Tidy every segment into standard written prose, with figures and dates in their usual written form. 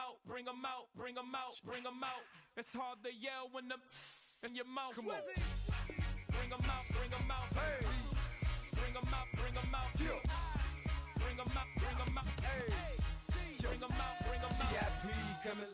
out, bring them out, bring them out, bring them out. It's hard to yell when them in your mouth. Come on. Bring them out, bring them out. Hey. Bring them out, bring them out. Bring them out, bring them out. Hey. Bring them out, bring them out. TIP coming.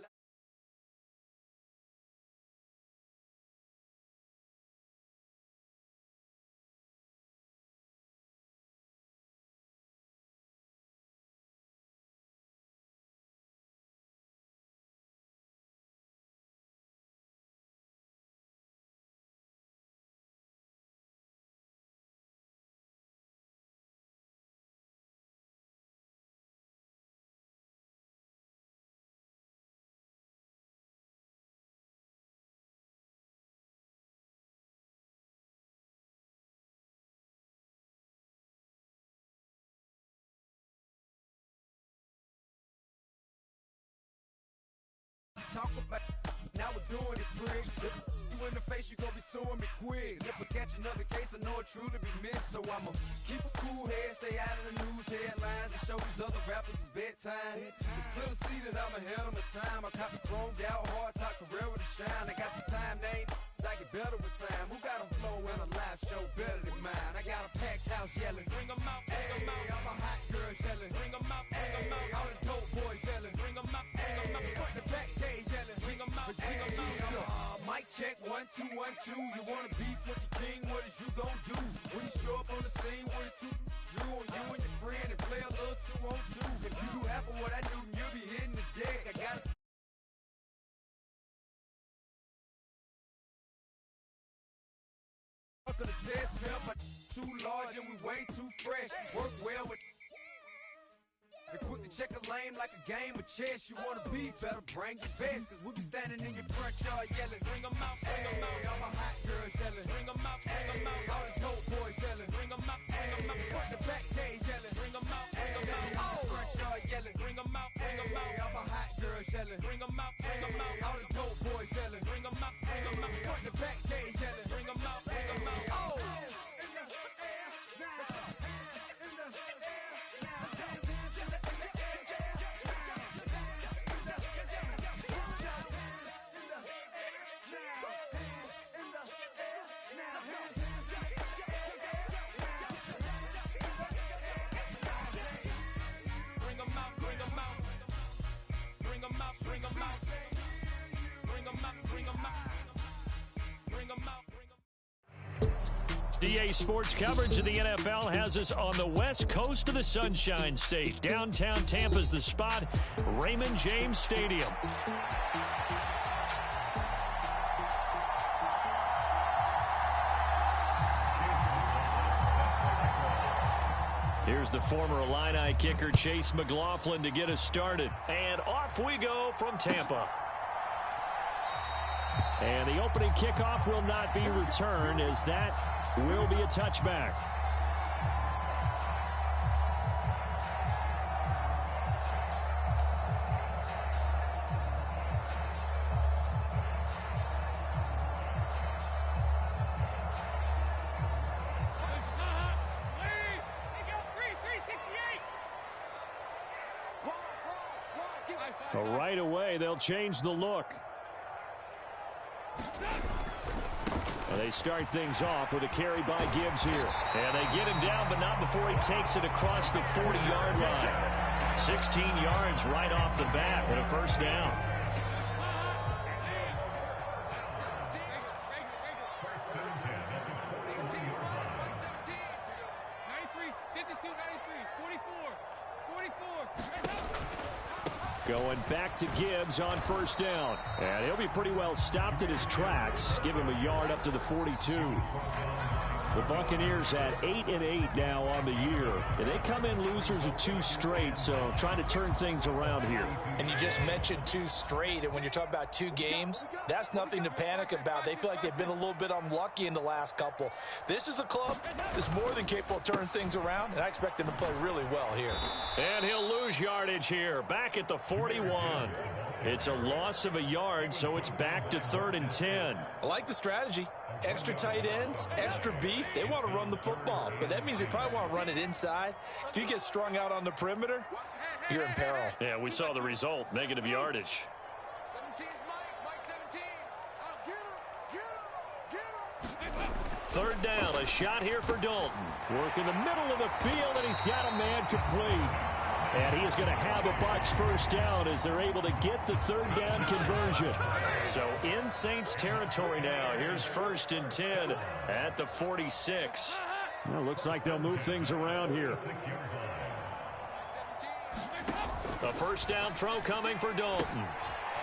Talk about now we're doing it quick. You in the face, you gon' be suing me quick. If I catch another case, I know it truly be missed. So I'ma keep a cool head, stay out of the news headlines, and show these other rappers it's bedtime. It's clear to see that I'm ahead of my time. I copy chromed out, hard talk, career with a shine. I got some time, name. I get better with time. Who got a flow and a live show better than mine? I got a packed house yelling. Bring them out, bring them out. I'm a hot girl yelling. Bring them out, bring them out. All the dope boys yelling. Bring them out, bring them out. Front the back gate yelling. Bring them out, bring them out. Mic check, 1, 2, 1, 2. You wanna beef with the king? What is you gon' do? When you show up on the scene with a two Drew on you and your friend and play a little 2-on-2. If you do half of what I do, you'll be hitting the deck. I got it. To the test, pimp, but too large and we way too fresh. Work well with and quick to check a lane like a game of chess. You wanna be better, bring your best, cause we be standing in your front yard yelling. Bring them out, bring them out. All my hot girls yelling. Bring them out, bring them out. All the dope boys yelling. Bring them out, bring them out. Front the back gate yelling. Bring them out, bring them out. All the front yard yelling. Bring them out, bring them out. All my hot girls yelling. Bring them out, bring them out. All the dope boys yelling. Bring them out, bring them out. Front the back gate yelling. Bring them out, bring them out. Oh. DA Sports coverage of the NFL has us on the west coast of the Sunshine State. Downtown Tampa's the spot, Raymond James Stadium. Here's the former Illini kicker Chase McLaughlin to get us started. And off we go from Tampa. And the opening kickoff will not be returned, as that will be a touchback. Right away, they'll change the look. And they start things off with a carry by Gibbs here. And they get him down, but not before he takes it across the 40-yard line. 16 yards right off the bat with a first down. Going back to Gibbs on first down. And he'll be pretty well stopped in his tracks. Give him a yard up to the 42. The Buccaneers at 8-8 now on the year. And they come in losers of 2 straight, so trying to turn things around here. And you just mentioned 2 straight, and when you're talking about 2 games, that's nothing to panic about. They feel like they've been a little bit unlucky in the last couple. This is a club that's more than capable of turning things around, and I expect them to play really well here. And he'll lose yardage here, back at the 41. It's a loss of a yard, so it's back to 3rd and 10. I like the strategy. Extra tight ends, extra beef. They want to run the football, but that means they probably want to run it inside. If you get strung out on the perimeter, you're in peril. Yeah, we saw the result, negative yardage. 17's Mike 17. Get him. Third down, a shot here for Dalton. Work in the middle of the field, and he's got a man complete. And he is going to have a Bucs first down as they're able to get the third down conversion. So in Saints territory now. Here's 1st and 10 at the 46. Well, looks like they'll move things around here. A first down throw coming for Dalton.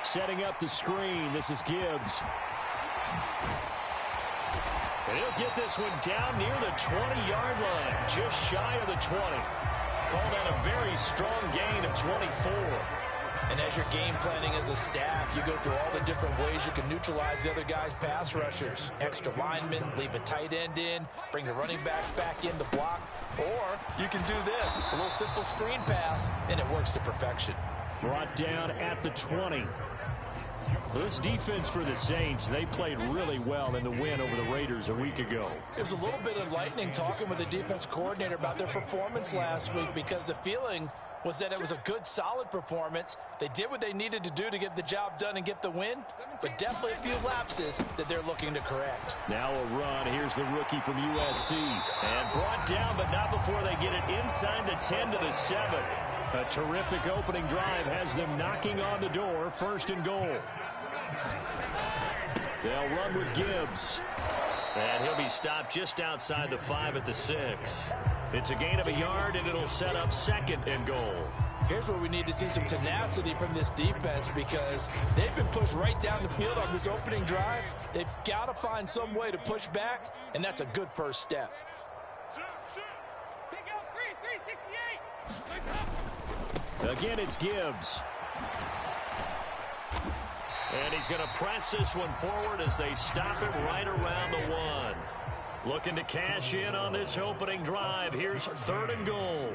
Setting up the screen. This is Gibbs. And he'll get this one down near the 20-yard line, just shy of the 20. Call that a very strong gain of 24. And as you're game planning as a staff, you go through all the different ways you can neutralize the other guy's pass rushers. Extra linemen, leave a tight end in, bring the running backs back in to block. Or you can do this, a little simple screen pass, and it works to perfection. Brought down at the 20. This defense for the Saints, they played really well in the win over the Raiders a week ago. It was a little bit enlightening talking with the defense coordinator about their performance last week because the feeling was that it was a good, solid performance. They did what they needed to do to get the job done and get the win, but definitely a few lapses that they're looking to correct. Now a run. Here's the rookie from USC. And brought down, but not before they get it inside the 10 to the 7. A terrific opening drive has them knocking on the door. 1st and goal. They'll run with Gibbs. And he'll be stopped just outside the 5 at the 6. It's a gain of a yard, and it'll set up 2nd and goal. Here's where we need to see some tenacity from this defense because they've been pushed right down the field on this opening drive. They've got to find some way to push back, and that's a good first step. Again, it's Gibbs. And he's going to press this one forward as they stop it right around the 1. Looking to cash in on this opening drive. Here's 3rd and goal.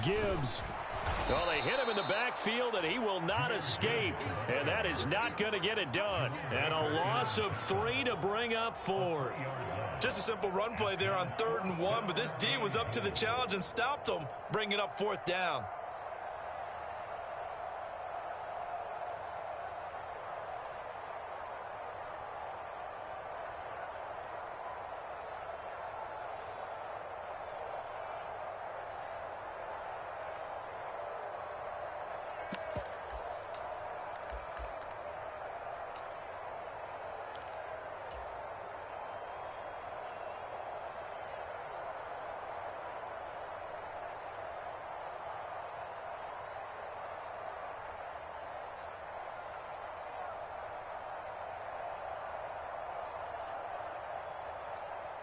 Gibbs. Well, they hit him in the backfield, and he will not escape. And that is not going to get it done. And a loss of 3 to bring up 4th. Just a simple run play there on 3rd and 1, but this D was up to the challenge and stopped them, bringing up 4th down.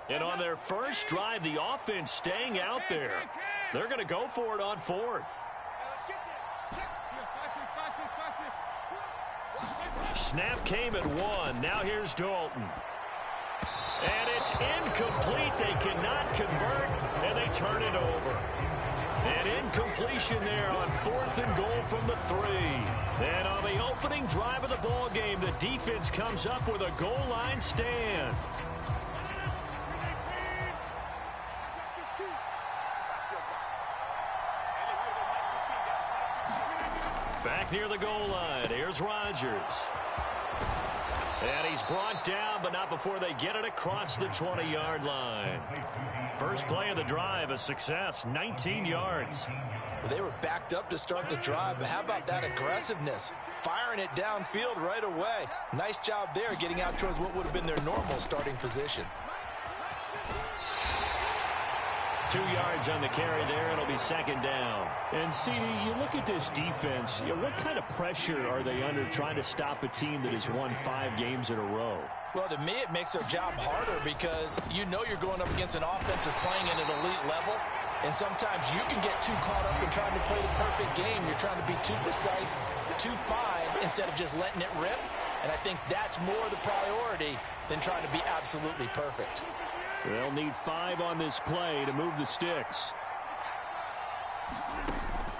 And on their first drive, the offense staying out there. They're going to go for it on 4th. Snap came at 1. Now here's Dalton. And it's incomplete. They cannot convert, and they turn it over. An incompletion there on 4th and goal from the 3. And on the opening drive of the ball game, the defense comes up with a goal line stand. Back near the goal line, here's Rodgers. And he's brought down, but not before they get it across the 20-yard line. First play of the drive, a success, 19 yards. Well, they were backed up to start the drive, but how about that aggressiveness? Firing it downfield right away. Nice job there, getting out towards what would have been their normal starting position. 2 yards on the carry there. It'll be 2nd down. And, CD, you look at this defense, what kind of pressure are they under trying to stop a team that has won 5 games in a row? Well, to me, it makes their job harder because you know you're going up against an offense that's playing at an elite level, and sometimes you can get too caught up in trying to play the perfect game. You're trying to be too precise, too fine, instead of just letting it rip. And I think that's more the priority than trying to be absolutely perfect. They'll need 5 on this play to move the sticks.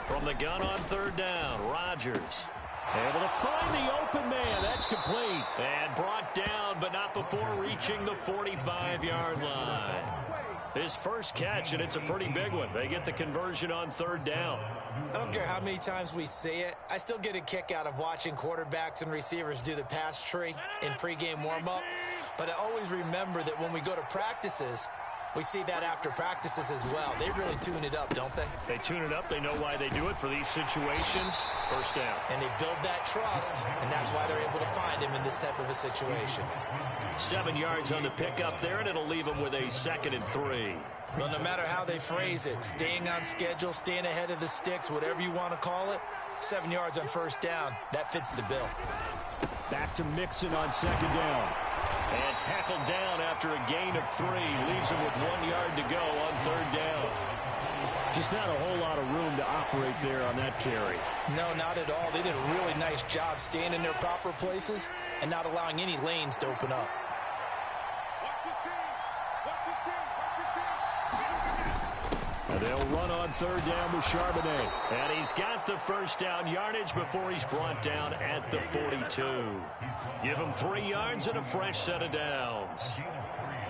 From the gun on 3rd down, Rodgers. Able to find the open man. That's complete. And brought down, but not before reaching the 45-yard line. His first catch, and it's a pretty big one. They get the conversion on third down. I don't care how many times we see it. I still get a kick out of watching quarterbacks and receivers do the pass tree in pregame warm-up. But I always remember that when we go to practices, we see that after practices as well. They really tune it up, don't they? They tune it up. They know why they do it for these situations. First down. And they build that trust, and that's why they're able to find him in this type of a situation. 7 yards on the pickup there, and it'll leave him with a 2nd and 3. Well, no matter how they phrase it, staying on schedule, staying ahead of the sticks, whatever you want to call it, 7 yards on first down, that fits the bill. Back to Mixon on 2nd down. And tackled down after a gain of 3. Leaves him with 1 yard to go on 3rd down. Just not a whole lot of room to operate there on that carry. No, not at all. They did a really nice job staying in their proper places and not allowing any lanes to open up. And they'll run on 3rd down with Charbonnet. And he's got the first down yardage before he's brought down at the 42. Give him 3 yards and a fresh set of downs.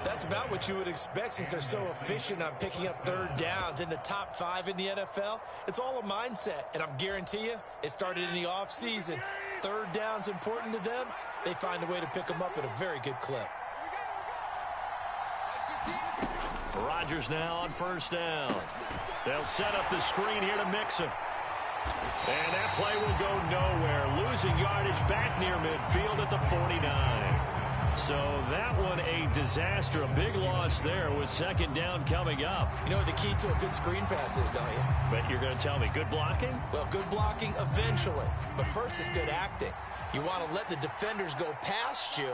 That's about what you would expect since they're so efficient on picking up 3rd downs in the top 5 in the NFL. It's all a mindset, and I'm guarantee you it started in the offseason. 3rd down's important to them. They find a way to pick them up at a very good clip. Rodgers now on 1st down. They'll set up the screen here to Mixon. And that play will go nowhere. Losing yardage back near midfield at the 49. So that one a disaster. A big loss there with 2nd down coming up. You know what the key to a good screen pass is, don't you? But you're going to tell me, good blocking? Well, good blocking eventually. But first is good acting. You want to let the defenders go past you,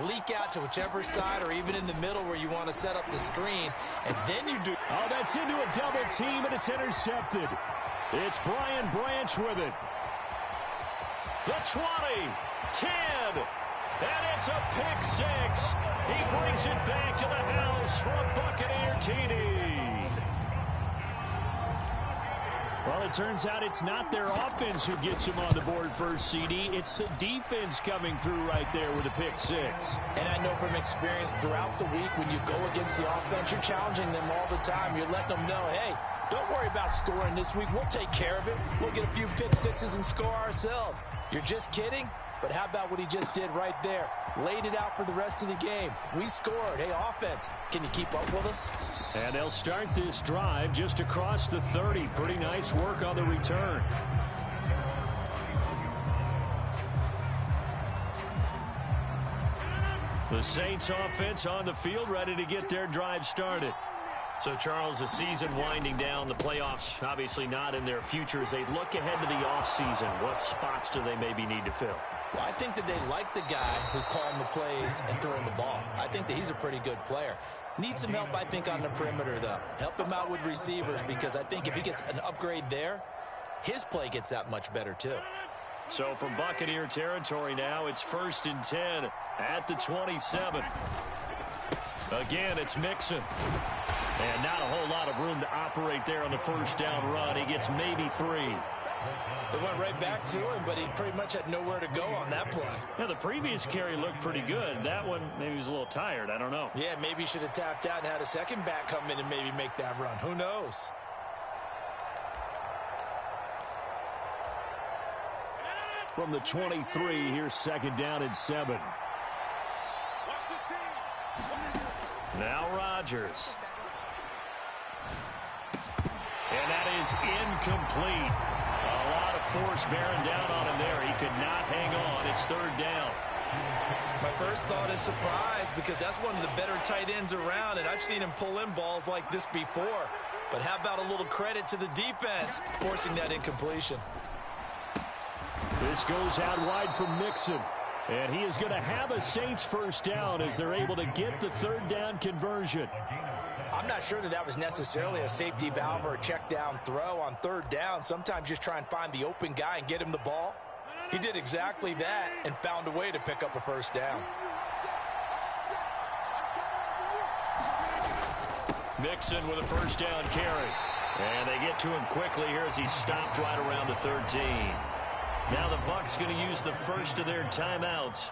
leak out to whichever side or even in the middle where you want to set up the screen, and then you do. Oh, that's into a double team, and it's intercepted. It's Brian Branch with it. The 20, 10, and it's a pick 6. He brings it back to the house for a Buccaneer TD. Well, it turns out it's not their offense who gets him on the board first, CD. It's the defense coming through right there with a pick 6. And I know from experience throughout the week when you go against the offense, you're challenging them all the time. You're letting them know, hey, don't worry about scoring this week. We'll take care of it. We'll get a few pick 6s and score ourselves. You're just kidding? But how about what he just did right there? Laid it out for the rest of the game. We scored. Hey, offense, can you keep up with us? And they'll start this drive just across the 30. Pretty nice work on the return. The Saints offense on the field, ready to get their drive started. So, Charles, the season winding down, the playoffs obviously not in their future. As they look ahead to the offseason, what spots do they maybe need to fill? Well, I think that they like the guy who's calling the plays and throwing the ball. I think that he's a pretty good player. Needs some help, I think, on the perimeter, though. Help him out with receivers, because I think if he gets an upgrade there, his play gets that much better, too. So from Buccaneer territory now, it's 1st and 10 at the 27. Again, it's Mixon. And not a whole lot of room to operate there on the 1st down run. He gets maybe 3. They went right back to him, but he pretty much had nowhere to go on that play. Yeah, the previous carry looked pretty good. That one, maybe he was a little tired. I don't know. Yeah, maybe he should have tapped out and had a second back come in and maybe make that run. Who knows? From the 23, here's 2nd down and 7. Now Rodgers. And that is incomplete. A lot of force bearing down on him there. He could not hang on. It's 3rd down. My first thought is surprise, because that's one of the better tight ends around, and I've seen him pull in balls like this before. But how about a little credit to the defense forcing that incompletion? This goes out wide from Mixon. And he is going to have a Saints 1st down as they're able to get the 3rd down conversion. I'm not sure that was necessarily a safety valve or a check down throw on 3rd down. Sometimes just try and find the open guy and get him the ball. He did exactly that and found a way to pick up a 1st down. Mixon with a 1st down carry. And they get to him quickly here as he stopped right around the 13. Now the Bucs going to use the first of their timeouts.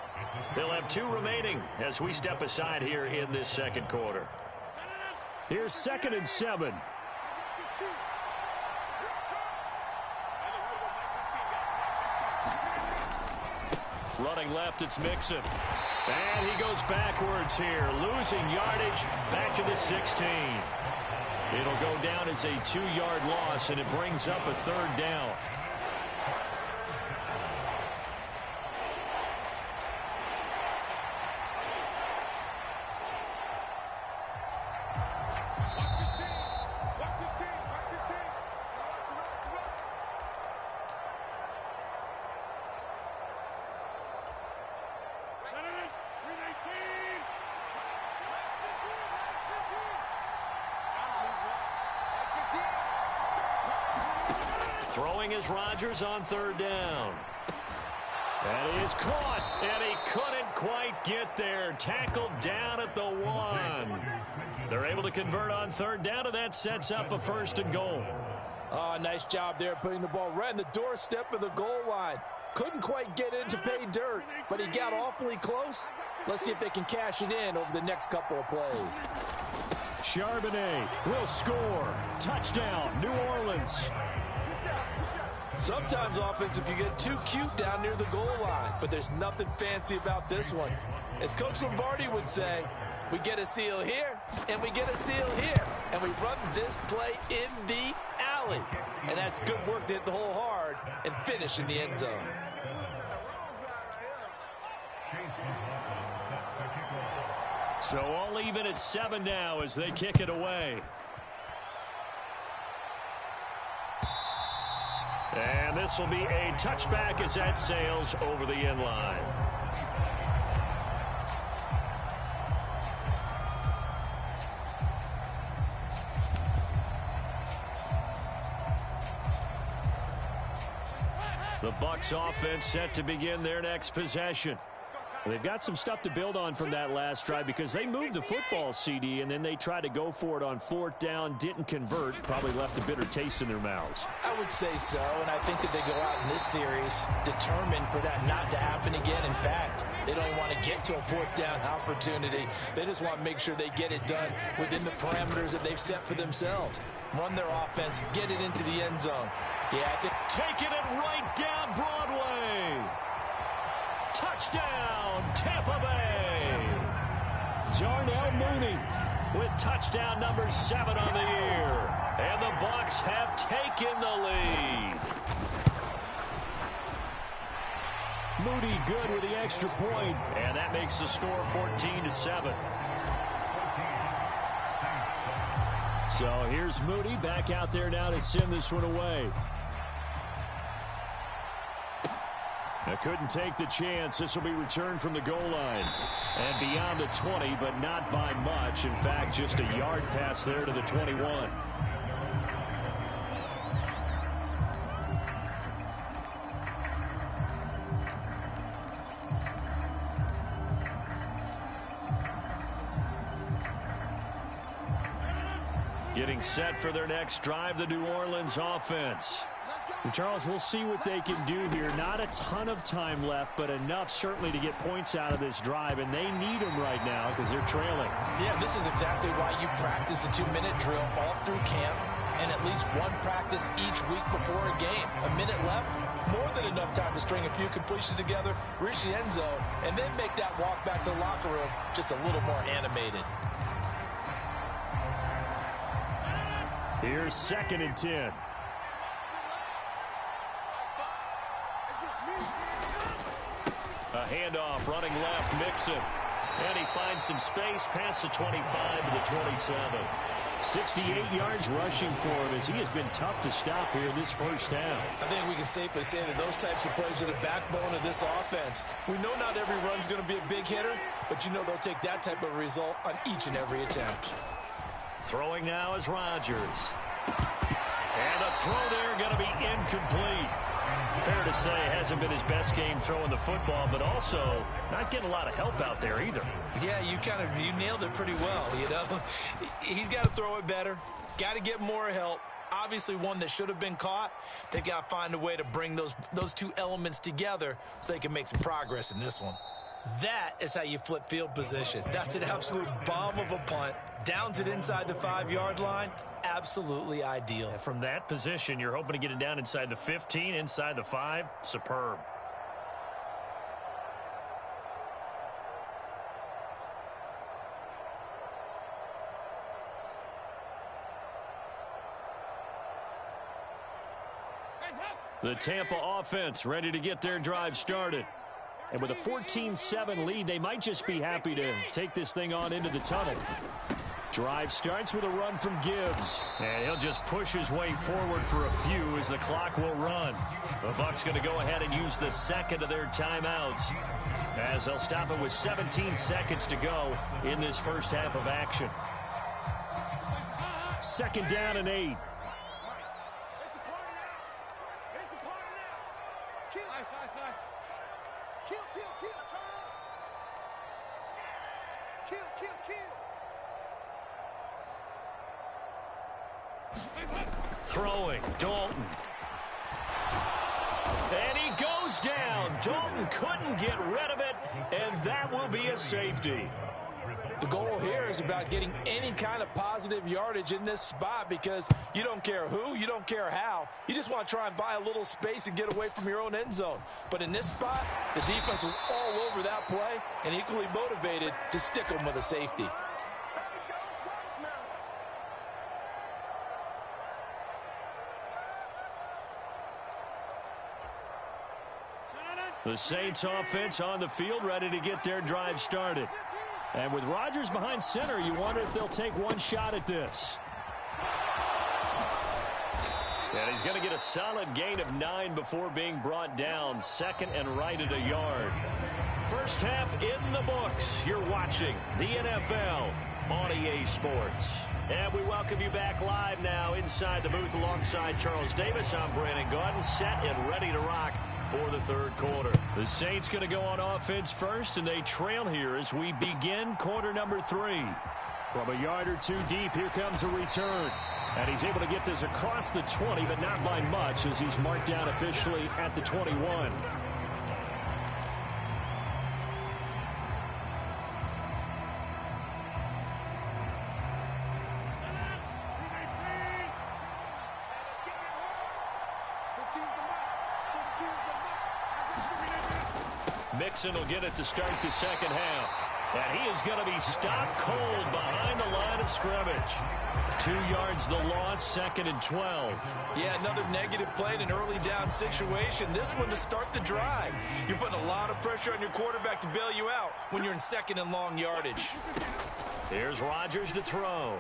They'll have 2 remaining as we step aside here in this second quarter. Here's 2nd and 7. Running left, it's Mixon. And he goes backwards here, losing yardage back to the 16. It'll go down as a 2-yard loss, and it brings up a 3rd down. Throwing is Rodgers on 3rd down. That is caught, and he couldn't quite get there. Tackled down at the 1. They're able to convert on 3rd down, and that sets up a 1st and goal. Oh, nice job there putting the ball right in the doorstep of the goal line. Couldn't quite get in to pay dirt, but he got awfully close. Let's see if they can cash it in over the next couple of plays. Charbonnet will score. Touchdown, New Orleans. Sometimes offenses can get too cute down near the goal line, but there's nothing fancy about this one. As Coach Lombardi would say, we get a seal here, and we get a seal here, and we run this play in the alley. And that's good work to hit the hole hard and finish in the end zone. So all even at 7 now as they kick it away. And this will be a touchback as that sails over the end line. The Bucs offense set to begin their next possession. They've got some stuff to build on from that last drive because they moved the football, CD, and then they tried to go for it on 4th down, didn't convert, probably left a bitter taste in their mouths. I would say so, and I think that they go out in this series determined for that not to happen again. In fact, they don't want to get to a 4th down opportunity. They just want to make sure they get it done within the parameters that they've set for themselves. Run their offense, get it into the end zone. Yeah, taking it right down Broadway. Touchdown, Tampa Bay. Darnell Mooney with touchdown number 7 on the year. And the Bucs have taken the lead. Mooney good with the extra point, and that makes the score 14-7. So here's Mooney back out there now to send this one away. I couldn't take the chance. This will be returned from the goal line. And beyond the 20, but not by much. In fact, just a yard pass there to the 21. Getting set for their next drive, the New Orleans offense. And Charles, we'll see what they can do here. Not a ton of time left, but enough certainly to get points out of this drive, and they need them right now because they're trailing. Yeah, this is exactly why you practice a 2-minute drill all through camp and at least one practice each week before a game. A minute left, more than enough time to string a few completions together, reach the end zone, and then make that walk back to the locker room just a little more animated. Here's 2nd and 10. A handoff, running left, Mixon. And he finds some space past the 25 to the 27. 68 yards rushing for him as he has been tough to stop here in this first half. I think we can safely say that those types of plays are the backbone of this offense. We know not every run's going to be a big hitter, but you know they'll take that type of result on each and every attempt. Throwing now is Rodgers. And a throw there going to be incomplete. Fair to say, hasn't been his best game throwing the football, but also not getting a lot of help out there either. Yeah, you nailed it pretty well, you know. He's got to throw it better, got to get more help, obviously one that should have been caught. They got to find a way to bring those two elements together so they can make some progress in this one. That is how you flip field position. That's an absolute bomb of a punt. Downs it inside the 5-yard line. Absolutely ideal. And from that position, you're hoping to get it down inside the 15, inside the 5. Superb. The Tampa offense ready to get their drive started. And with a 14-7 lead, they might just be happy to take this thing on into the tunnel. Drive starts with a run from Gibbs. And he'll just push his way forward for a few as the clock will run. The Bucs going to go ahead and use the second of their timeouts, as they'll stop it with 17 seconds to go in this first half of action. 2nd down and 8. Throwing, Dalton. And he goes down. Dalton couldn't get rid of it, and that will be a safety. The goal here is about getting any kind of positive yardage in this spot, because you don't care who, you don't care how. You just want to try and buy a little space and get away from your own end zone. But in this spot, the defense was all over that play and equally motivated to stick them with a safety. The Saints offense on the field, ready to get their drive started. And with Rodgers behind center, you wonder if they'll take one shot at this. And he's going to get a solid gain of 9 before being brought down. 2nd and right at a yard. First half in the books. You're watching the NFL on EA Sports. And we welcome you back live now inside the booth alongside Charles Davis. I'm Brandon Gaudin, set and ready to rock for the third quarter. The Saints going to go on offense first, and they trail here as we begin quarter number 3. From a yard or two deep, here comes a return. And he's able to get this across the 20, but not by much, as he's marked down officially at the 21. Mixon will get it to start the second half. And he is going to be stopped cold behind the line of scrimmage. 2 yards the loss, 2nd and 12. Yeah, another negative play in an early down situation. This one to start the drive. You're putting a lot of pressure on your quarterback to bail you out when you're in 2nd and long yardage. Here's Rodgers to throw.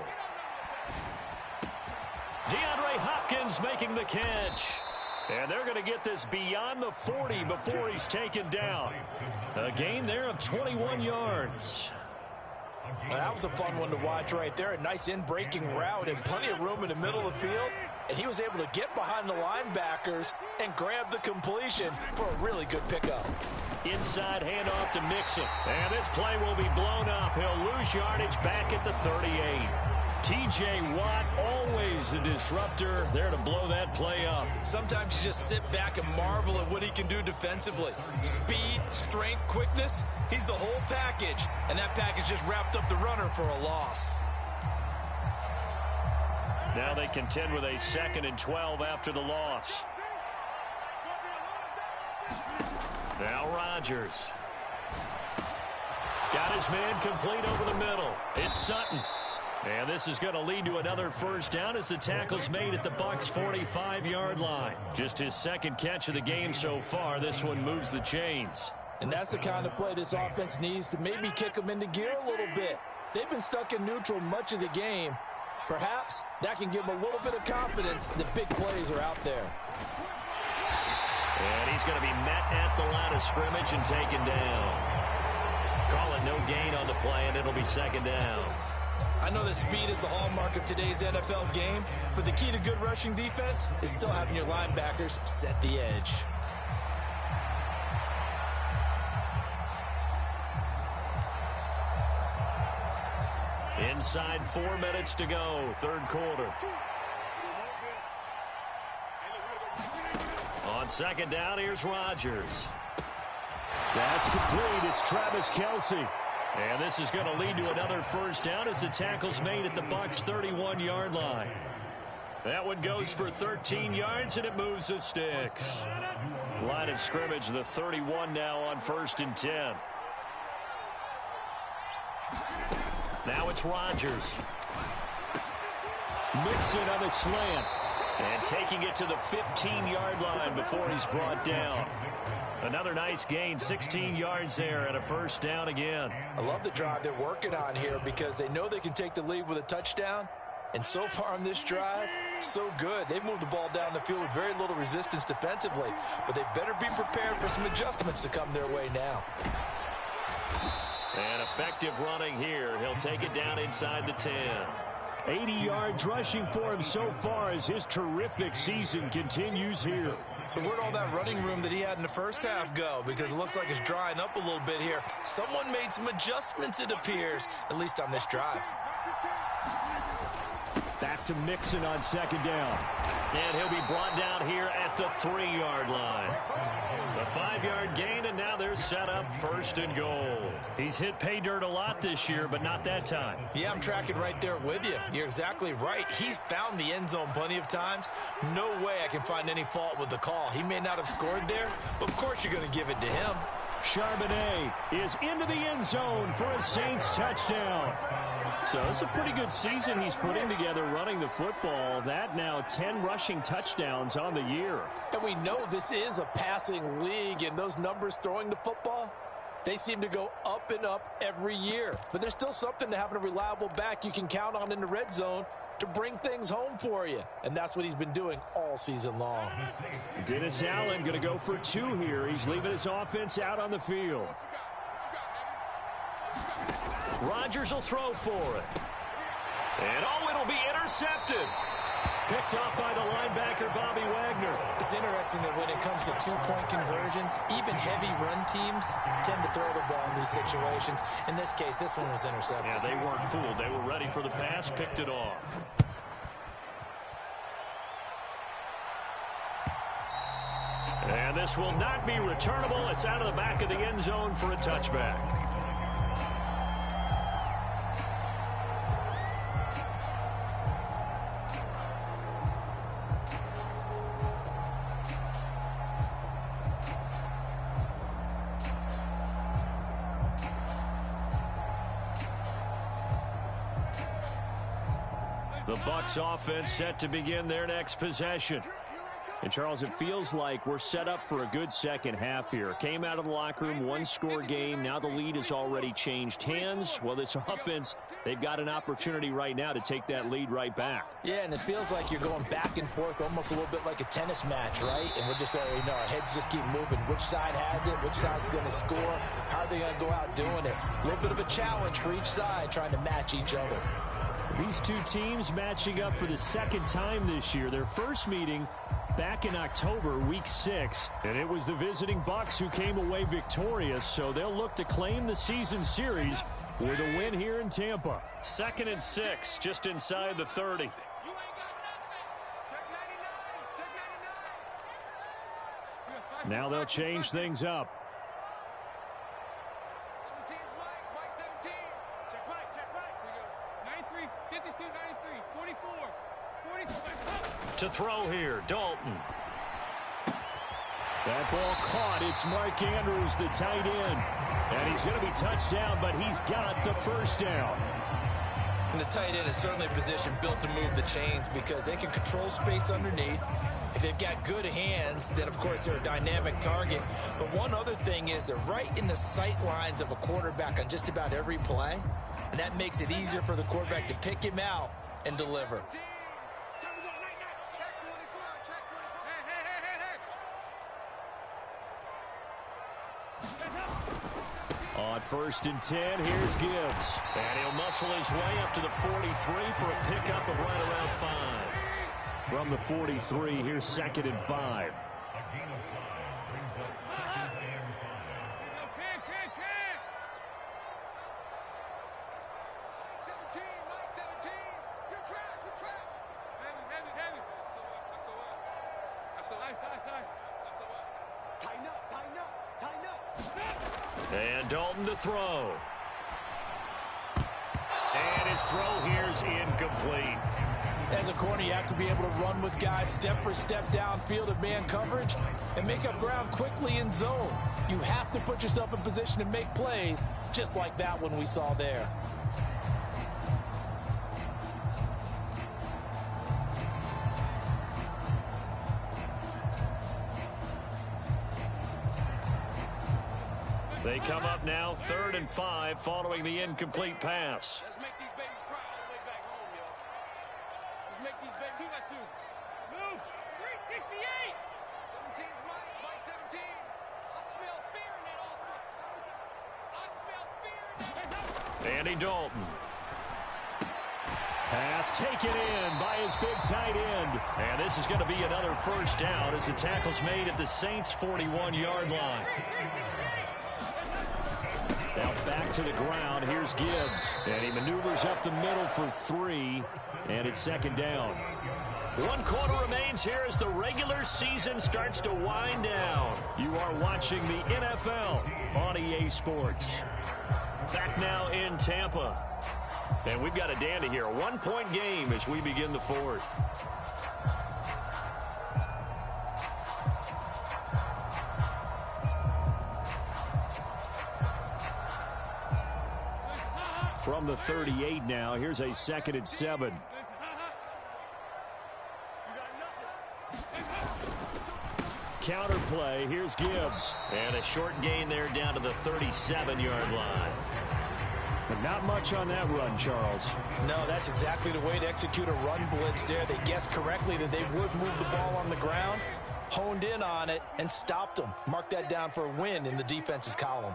DeAndre Hopkins making the catch. And they're going to get this beyond the 40 before he's taken down. A gain there of 21 yards. Well, that was a fun one to watch right there. A nice in-breaking route and plenty of room in the middle of the field. And he was able to get behind the linebackers and grab the completion for a really good pickup. Inside handoff to Mixon. And this play will be blown up. He'll lose yardage back at the 38. T.J. Watt, always a disruptor, there to blow that play up. Sometimes you just sit back and marvel at what he can do defensively. Speed, strength, quickness, he's the whole package. And that package just wrapped up the runner for a loss. Now they contend with a 2nd and 12 after the loss. Now Rodgers. Got his man complete over the middle. It's Sutton. And this is going to lead to another first down as the tackle's made at the Bucs' 45-yard line. Just his 2nd catch of the game so far. This one moves the chains. And that's the kind of play this offense needs to maybe kick them into gear a little bit. They've been stuck in neutral much of the game. Perhaps that can give them a little bit of confidence that big plays are out there. And he's going to be met at the line of scrimmage and taken down. Call it no gain on the play, and it'll be 2nd down. I know that speed is the hallmark of today's NFL game, but the key to good rushing defense is still having your linebackers set the edge. Inside 4 minutes to go, third quarter. second down, here's Rodgers. That's complete. It's Travis Kelce. And this is going to lead to another first down as the tackle's made at the Bucs' 31-yard line. That one goes for 13 yards, and it moves the sticks. Line of scrimmage, the 31 now on 1st and 10. Now it's Rodgers. Mixon on the slant. And taking it to the 15-yard line before he's brought down. Another nice gain, 16 yards there, and a first down again. I love the drive they're working on here because they know they can take the lead with a touchdown. And so far on this drive, so good. They've moved the ball down the field with very little resistance defensively. But they better be prepared for some adjustments to come their way now. And effective running here. He'll take it down inside the 10. 80 yards rushing for him so far as his terrific season continues here. So where'd all that running room that he had in the first half go? Because it looks like it's drying up a little bit here. Someone made some adjustments, it appears, at least on this drive. Back to Mixon on second down. And he'll be brought down here at the 3-yard line. The 5-yard gain, and now they're set up 1st and goal. He's hit pay dirt a lot this year, but not that time. Yeah, I'm tracking right there with you. You're exactly right. He's found the end zone plenty of times. No way I can find any fault with the call. He may not have scored there, but of course you're going to give it to him. Charbonnet is into the end zone for a Saints touchdown. So it's a pretty good season he's putting together running the football. That now 10 rushing touchdowns on the year. And we know this is a passing league, and those numbers throwing the football, they seem to go up and up every year. But there's still something to having a reliable back you can count on in the red zone to bring things home for you. And that's what he's been doing all season long. Dennis Allen going to go for 2 here. He's leaving his offense out on the field. Rodgers will throw for it. And it'll be intercepted. Picked off by the linebacker, Bobby Wagner. It's interesting that when it comes to two-point conversions, even heavy run teams tend to throw the ball in these situations. In this case, this one was intercepted. Yeah, they weren't fooled. They were ready for the pass, picked it off. And this will not be returnable. It's out of the back of the end zone for a touchback. The Bucs offense set to begin their next possession. And, Charles, it feels like we're set up for a good second half here. Came out of the locker room, 1-score game. Now the lead has already changed hands. Well, this offense, they've got an opportunity right now to take that lead right back. Yeah, and it feels like you're going back and forth almost a little bit like a tennis match, right? And we're just already know our heads just keep moving. Which side has it? Which side's going to score? How are they going to go out doing it? A little bit of a challenge for each side trying to match each other. These two teams matching up for the second time this year. Their first meeting back in October, week 6. And it was the visiting Bucs who came away victorious, so they'll look to claim the season series with a win here in Tampa. 2nd and 6, just inside the 30. Now they'll change things up. To throw here, Dalton. That ball caught. It's Mark Andrews, the tight end. And he's going to be touched down, but he's got the first down. And the tight end is certainly a position built to move the chains because they can control space underneath. If they've got good hands, then, of course, they're a dynamic target. But one other thing is they're right in the sight lines of a quarterback on just about every play. And that makes it easier for the quarterback to pick him out and deliver. On 1st and 10, here's Gibbs. And he'll muscle his way up to the 43 for a pickup of right around 5. From the 43, here's 2nd and 5. And Dalton to throw. And his throw here's incomplete. As a corner, you have to be able to run with guys step for step downfield of man coverage and make up ground quickly in zone. You have to put yourself in position to make plays, just like that one we saw there. They come up now 3rd and 5 following the incomplete pass. Let's make these babies cry all the way back home, yo. Let's make these babies. Who got two? Move. 368. 17's Mike 17. I smell fear in that offense. I smell fear in that. Andy Dalton. Pass taken in by his big tight end. And this is going to be another first down as the tackle's made at the Saints' 41-yard line. Now back to the ground. Here's Gibbs. And he maneuvers up the middle for 3. And it's 2nd down. 1 quarter remains here as the regular season starts to wind down. You are watching the NFL on EA Sports. Back now in Tampa. And we've got a dandy here. A 1-point game as we begin the 4th. From the 38 now, here's a 2nd and 7. Counter play, here's Gibbs. And a short gain there down to the 37-yard line. But not much on that run, Charles. No, that's exactly the way to execute a run blitz there. They guessed correctly that they would move the ball on the ground, honed in on it, and stopped them. Mark that down for a win in the defense's column.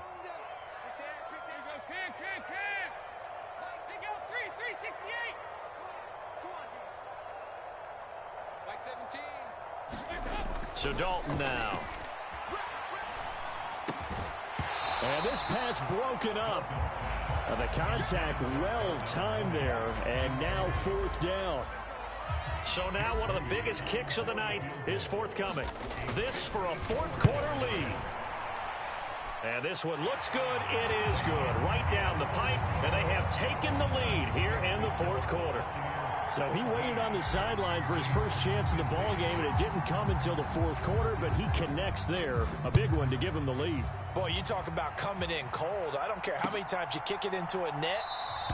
So Dalton now. And this pass broken up. The contact well timed there, and now 4th down. So now one of the biggest kicks of the night is forthcoming. This for a 4th quarter lead. And this one looks good. It is good. Right down the pipe, and they have taken the lead here in the 4th quarter. So he waited on the sideline for his first chance in the ball game, and it didn't come until the 4th quarter, but he connects there. A big one to give him the lead. Boy, you talk about coming in cold. I don't care how many times you kick it into a net.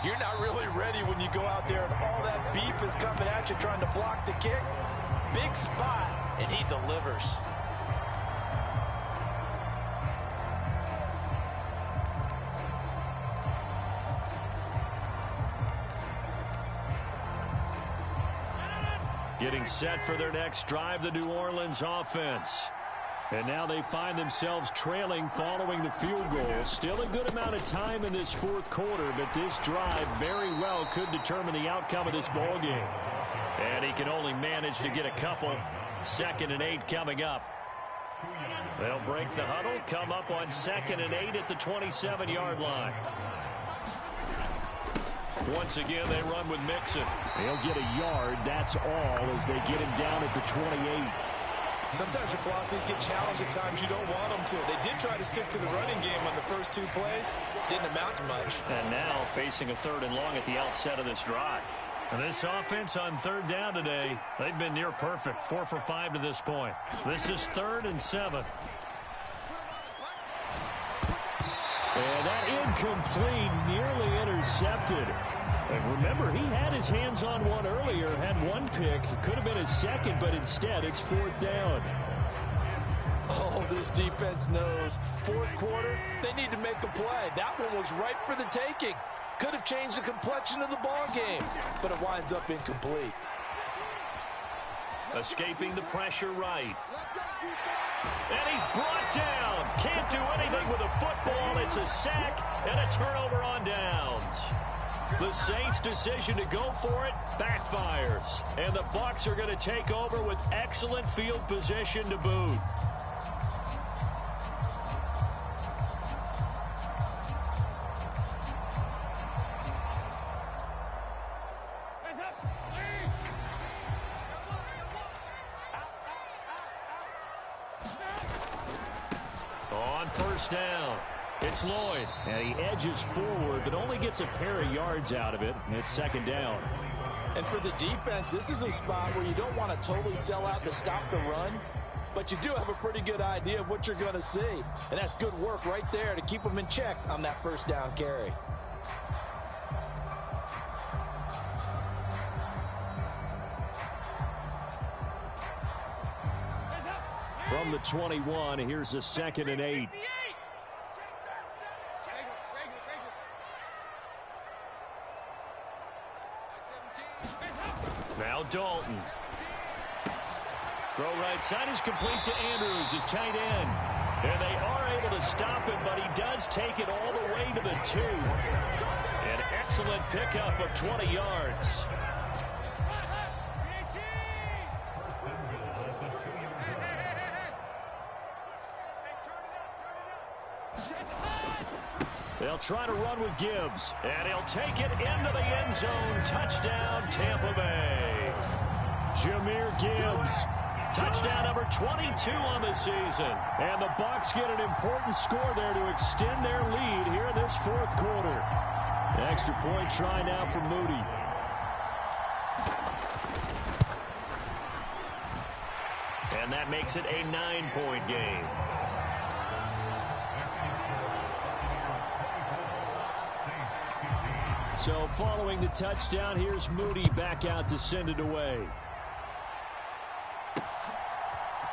You're not really ready when you go out there and all that beef is coming at you trying to block the kick. Big spot, and he delivers. Getting set for their next drive, the New Orleans offense. And now they find themselves trailing following the field goal. Still a good amount of time in this 4th quarter, but this drive very well could determine the outcome of this ball game. And he can only manage to get a couple. 2nd and 8 coming up. They'll break the huddle, come up on 2nd and 8 at the 27-yard line. Once again, they run with Mixon. They'll get a yard, that's all, as they get him down at the 28. Sometimes your philosophies get challenged at times you don't want them to. They did try to stick to the running game on the first 2 plays. Didn't amount to much. And now facing a 3rd and long at the outset of this drive. And this offense on 3rd down today, they've been near perfect. 4 for 5 to this point. This is 3rd and 7. And that incomplete, nearly intercepted. And remember, he had his hands on one earlier, had 1 pick. It could have been his 2nd, but instead it's 4th down. Oh, this defense knows. 4th quarter, they need to make a play. That one was ripe for the taking. Could have changed the complexion of the ball game, but it winds up incomplete. Escaping the pressure right. And he's brought down. Can't do anything with a football. It's a sack and a turnover on downs. The Saints' decision to go for it backfires. And the Bucs are going to take over with excellent field position to boot. On 1st down. It's Lloyd, and he edges forward, but only gets a pair of yards out of it. It's second down. And for the defense, this is a spot where you don't want to totally sell out to stop the run, but you do have a pretty good idea of what you're going to see. And that's good work right there to keep them in check on that first down carry. From the 21, here's a 2nd and 8. Now Dalton. Throw right side is complete to Andrews, his tight end. And they are able to stop him, but he does take it all the way to the 2. An excellent pickup of 20 yards. They'll try to run with Gibbs, and he'll take it into the end zone. Touchdown, Tampa Bay. Jahmyr Gibbs, touchdown number 22 on the season. And the Bucs get an important score there to extend their lead here in this fourth quarter. Extra point try now for Moody. And that makes it a 9-point game. So following the touchdown, here's Moody back out to send it away.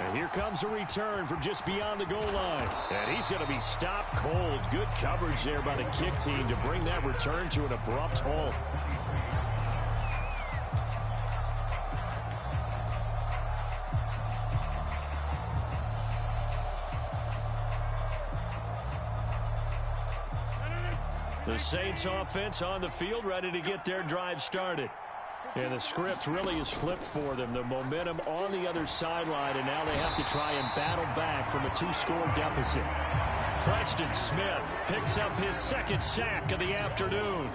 And here comes a return from just beyond the goal line. And he's going to be stopped cold. Good coverage there by the kick team to bring that return to an abrupt halt. The Saints offense on the field, ready to get their drive started. And the script really is flipped for them. The momentum on the other sideline, and now they have to try and battle back from a 2-score deficit. Preston Smith picks up his 2nd sack of the afternoon.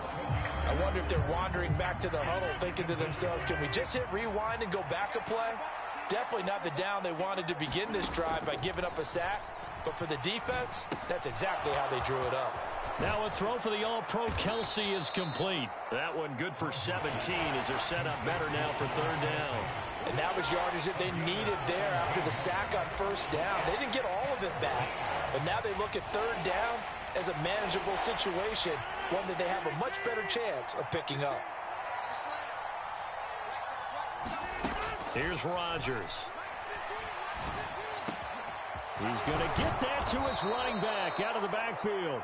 I wonder if they're wandering back to the huddle, thinking to themselves, can we just hit rewind and go back a play? Definitely not the down they wanted to begin this drive by giving up a sack. But for the defense, that's exactly how they drew it up. Now a throw for the All-Pro Kelsey is complete. That one good for 17 as they're set up better now for 3rd down. And that was yardage that they needed there after the sack on 1st down. They didn't get all of it back, but now they look at 3rd down as a manageable situation, one that they have a much better chance of picking up. Here's Rodgers. He's going to get that to his running back out of the backfield.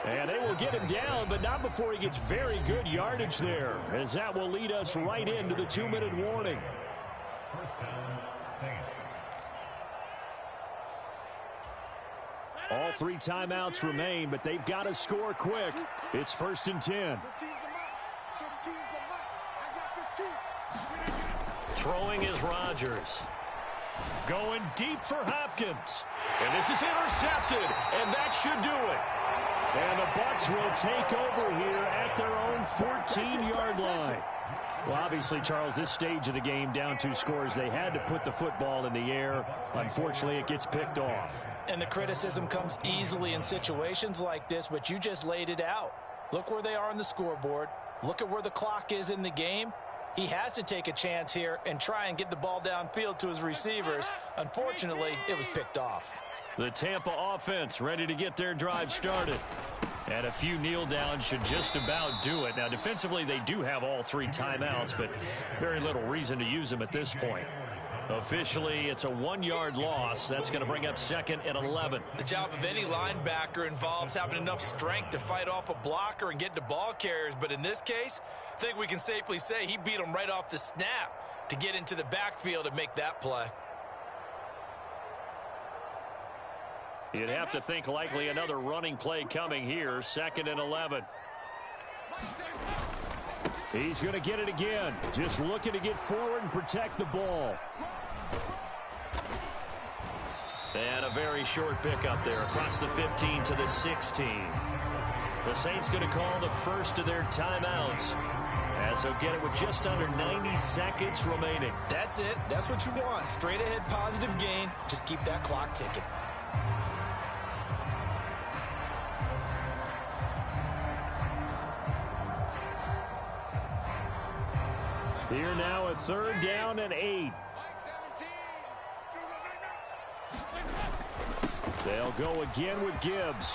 And they will get him down, but not before he gets very good yardage there, as that will lead us right into the 2-minute warning. All 3 timeouts remain, but they've got to score quick. It's 1st and 10. Throwing is Rodgers. Going deep for Hopkins. And this is intercepted, and that should do it. And the Bucs will take over here at their own 14-yard line. Well, obviously, Charles, this stage of the game, down 2 scores, they had to put the football in the air. Unfortunately, it gets picked off. And the criticism comes easily in situations like this, but you just laid it out. Look where they are on the scoreboard. Look at where the clock is in the game. He has to take a chance here and try and get the ball downfield to his receivers. Unfortunately, it was picked off. The Tampa offense ready to get their drive started. And a few kneel downs should just about do it. Now, defensively, they do have all 3 timeouts, but very little reason to use them at this point. Officially, it's a 1-yard loss. That's going to bring up 2nd and 11. The job of any linebacker involves having enough strength to fight off a blocker and get to ball carriers. But in this case, I think we can safely say he beat him right off the snap to get into the backfield and make that play. You'd have to think likely another running play coming here. 2nd and 11. He's going to get it again. Just looking to get forward and protect the ball. And a very short pickup there across the 15 to the 16. The Saints going to call the first of their timeouts, as they'll get it with just under 90 seconds remaining. That's it. That's what you want. Straight ahead positive gain. Just keep that clock ticking. Here now, a 3rd down and 8. They'll go again with Gibbs.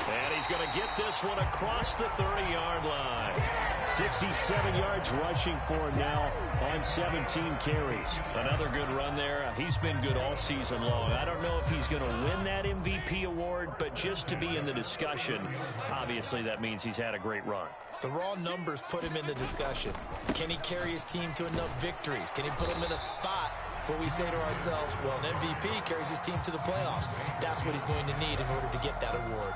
And he's going to get this one across the 30-yard line. 67 yards rushing for him now on 17 carries. Another good run there. He's been good all season long. I don't know if he's going to win that MVP award, but just to be in the discussion, obviously that means he's had a great run. The raw numbers put him in the discussion. Can he carry his team to enough victories? Can he put him in a spot where we say to ourselves, well, an MVP carries his team to the playoffs. That's what he's going to need in order to get that award.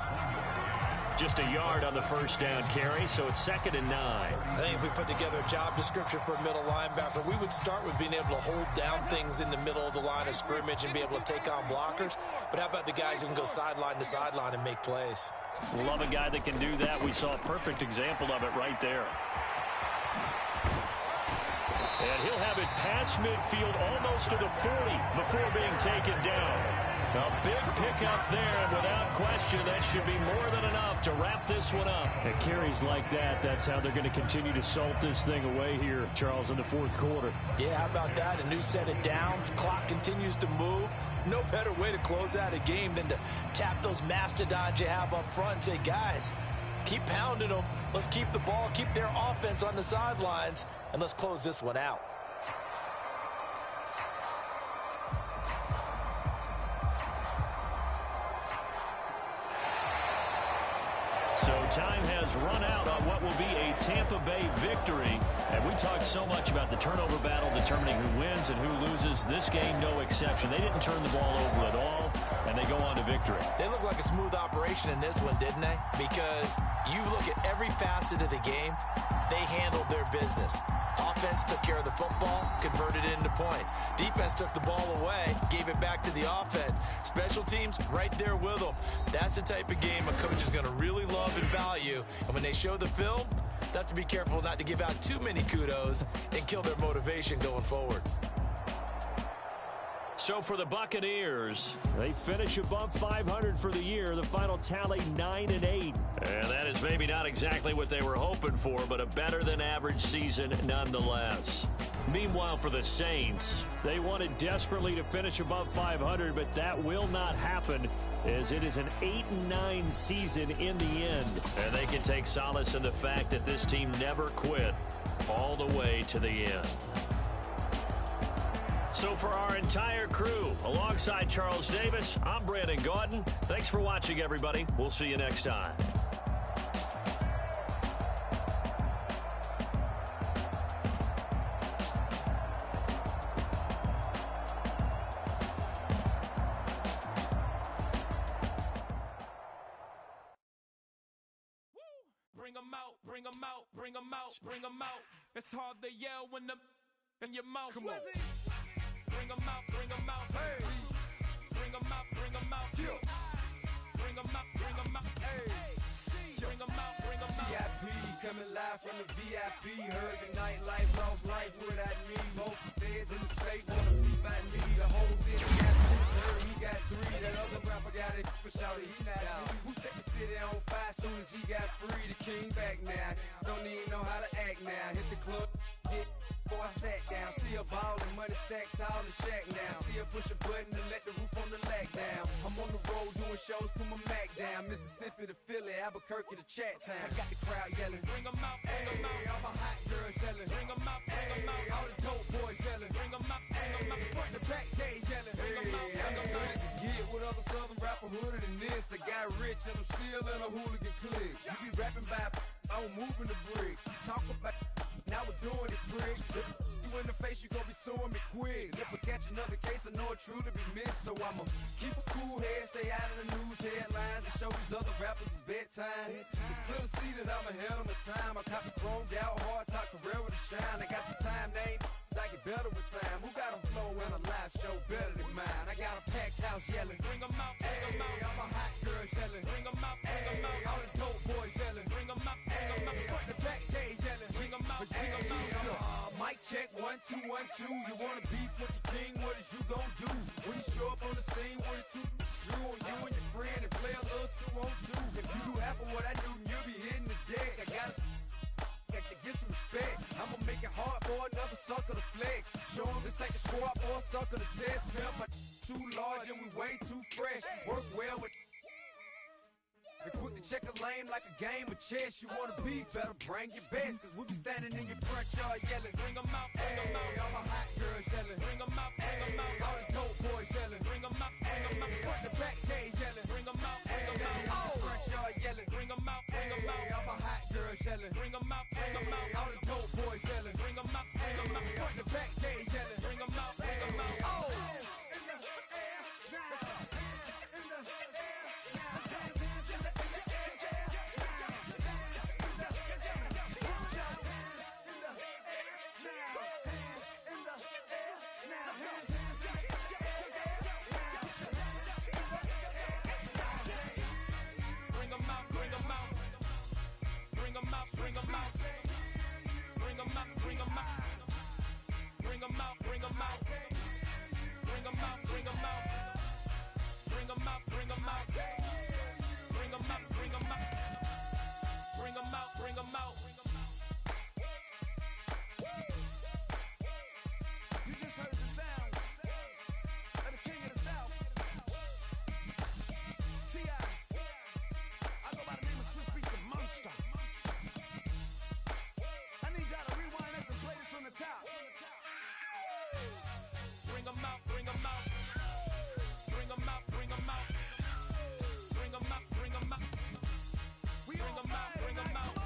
Just a yard on the 1st down carry, so it's 2nd and 9. I think if we put together a job description for a middle linebacker, we would start with being able to hold down things in the middle of the line of scrimmage and be able to take on blockers. But how about the guys who can go sideline to sideline and make plays? Love a guy that can do that. We saw a perfect example of it right there. And he'll have it past midfield almost to the 40 before being taken down. A big pickup there, and without question, that should be more than enough to wrap this one up. At carries like that, that's how they're going to continue to salt this thing away here, Charles, in the 4th quarter. Yeah, how about that? A new set of downs. Clock continues to move. No better way to close out a game than to tap those mastodons you have up front and say, guys, keep pounding them. Let's keep the ball, keep their offense on the sidelines, and let's close this one out. So time has run out on what will be a Tampa Bay victory. And we talked so much about the turnover battle determining who wins and who loses. This game, no exception. They didn't turn the ball over at all, and they go on to victory. They look like a smooth operation in this one, didn't they? Because you look at every facet of the game, they handled their business. Offense took care of the football, converted it into points. Defense took the ball away, gave it back to the offense. Special teams, right there with them. That's the type of game a coach is going to really love and value. And when they show the film, they have to be careful not to give out too many kudos and kill their motivation going forward. So for the Buccaneers, they finish above 500 for the year. The final tally 9-8. And that is maybe not exactly what they were hoping for, but a better than average season nonetheless. Meanwhile, for the Saints, they wanted desperately to finish above 500, but that will not happen, as it is an 8-9 season in the end. And they can take solace in the fact that this team never quit all the way to the end. So for our entire crew, alongside Charles Davis, I'm Brandon Gaudin. Thanks for watching, everybody. We'll see you next time. Bring 'em out, bring 'em out, bring 'em out, bring 'em out. It's hard to yell when the in your mouth. Come on. Bring 'em out, bring 'em out. Hey. Bring 'em out, bring 'em out. Yeah. Bring 'em out, bring 'em out. Hey. Bring 'em out, bring 'em out. VIP coming live from the VIP. Heard the nightlife, lost life without me. Most feds in the state wanna see by me. The whole city got 2, he got 3. That other rapper got it, but shouted he not out. Who set the city on fire soon as he got free? The king back now. Don't even know how to act now. Hit the club, get before I sat down. Still ballin', money stacked tall in shack now. Still push a button to let the roof on the lag down. I'm on the road doing shows, put my Mac down. Mississippi to Philly, Albuquerque to Chat Town. I got the crowd yelling. Bring 'em out, bring 'em out. All my hot girls yelling. Bring 'em out, bring 'em out. All the dope boys yelling. Bring 'em out, bring 'em out. Front to back, they yelling. Bring 'em out, bring 'em out. Get with other southern rapper hooded than this. I got rich and I'm still in a hooligan clique. You be rapping by, I'm moving the bricks. Talk about, now we're doing it, prick. You in the face, you gon' be suing me quick. If I catch another case, I know it truly be missed. So I'ma keep a cool head, stay out of the news headlines, and show these other rappers it's bedtime. It's clear to see that I'm ahead of my time. I copy chromed out, hard top career with a shine. I got some time, name. I get better with time. Who got a flow and a live show better than mine? I got a packed house yelling. Bring 'em out, bring 'em out. All my hot girls yelling. Bring 'em out, bring 'em out. All the dope boys yelling. Bring 'em out, bring 'em out. Front to back, they yelling. Bring 'em out, bring 'em out. Mic check, 1, 2, 1, 2. You wanna beef with the king? What is you gon' do? When you show up on the scene with a 2, drew on you and your friend and play a little 2-on-2. If you do half of what I do, you'll be hitting the deck. I gotta get some respect. I'ma make it hard for for another sucker to flex. Show 'em this ain't the squad for a sucker to test. Pimp, my too large and we way too fresh. Work well with and quick to check a lane like a game of chess. You wanna be better, bring your best. Cause we be standing in your front yard yelling. Bring 'em out, bring 'em out. All the hot girls yelling. Bring 'em out, bring 'em out. All the dope boys yelling. Bring 'em out, bring 'em out. Front the back gate yelling. Bring 'em out, bring 'em out. All the front yard yelling. Bring 'em out, bring 'em out. All the hot girls yelling. Bring 'em out, bring 'em out. All the dope boys yelling. Bring 'em out, bring 'em out. Front the back gate yelling. Bring 'em out, bring 'em out. Oh! Bring 'em out, bring 'em out. Bring 'em out, bring 'em out. Bring 'em out, bring 'em out. Bring 'em out, bring 'em out. Bring 'em out, bring 'em out. Bring 'em out, bring 'em out. Bring 'em out, bring 'em out. Bring 'em out, bring 'em out. You just heard the sound of the king of the South. T.I. I go by the name of Swiss Beats the Monster. I need y'all to rewind this and play this from the top. Bring 'em out, bring 'em out. Bring 'em out, bring 'em out. Bring 'em out, bring 'em out. Bring 'em out, bring 'em out.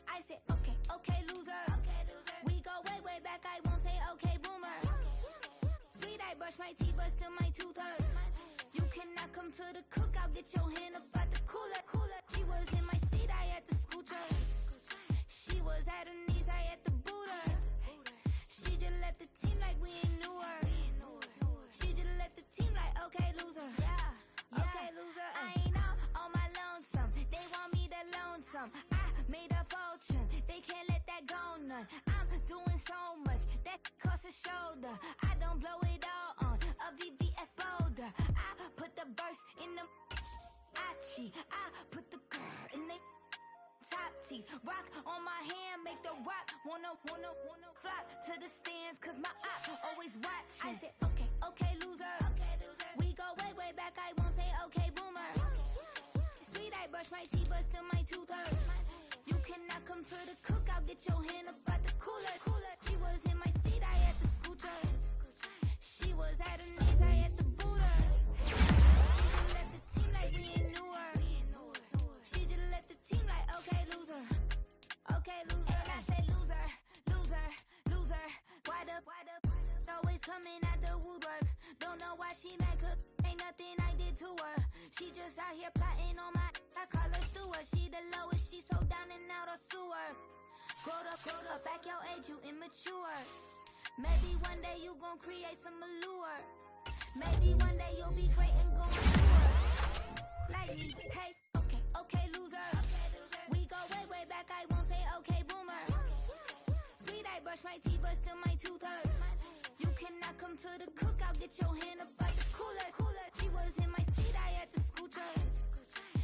I said, okay, okay, loser. We go way, way back. I won't say okay, boomer. Sweet, I brush my teeth, but still my tooth hurt. You cannot come to the cookout. Get your hand up out the cooler. She was in my seat. I had to scooter. She was at her knees. I had to boot her. She just left the team like we ain't knew her. She just left the team like, okay, loser. Yeah, okay, loser. I ain't out on my lonesome. They want me to loan some. I made a fortune. They can't let that go none. I'm doing so much that costs a shoulder. I don't blow it all on a VVS boulder. I put the verse in the Achi. I put the girl in the top teeth. Rock on my hand, make the rock wanna flock to the stands. Cause my eye always watching. I said, okay, okay, loser. We go way, way back. I won't say okay, boomer. Sweet, I brush my teeth, but still my tooth hurt. You cannot come to the cookout. Get your hand up out the cooler. She was in my seat. I had to scooter. She was at her knees. I had to boot her. She just left the team like we ain't knew her. She just left the team like, okay, loser. Okay, loser. And I say loser, loser, loser. Why the always coming out the woodwork? Don't know why she mad, cause ain't nothing I did to her. She just out here plotting on my, I call her Stewart. She the lowest, she so down and out of sewer. Grow up, back your age, you immature. Maybe one day you gon' create some allure. Maybe one day you'll be great and gon' tour. Like me, hey, okay, okay, loser. We go way, way back, I won't say okay, boomer. Sweet, I brush my teeth, but still my tooth hurt. You cannot come to the cookout. Get your hand up out the cooler. She was in my seat. I had to scooter.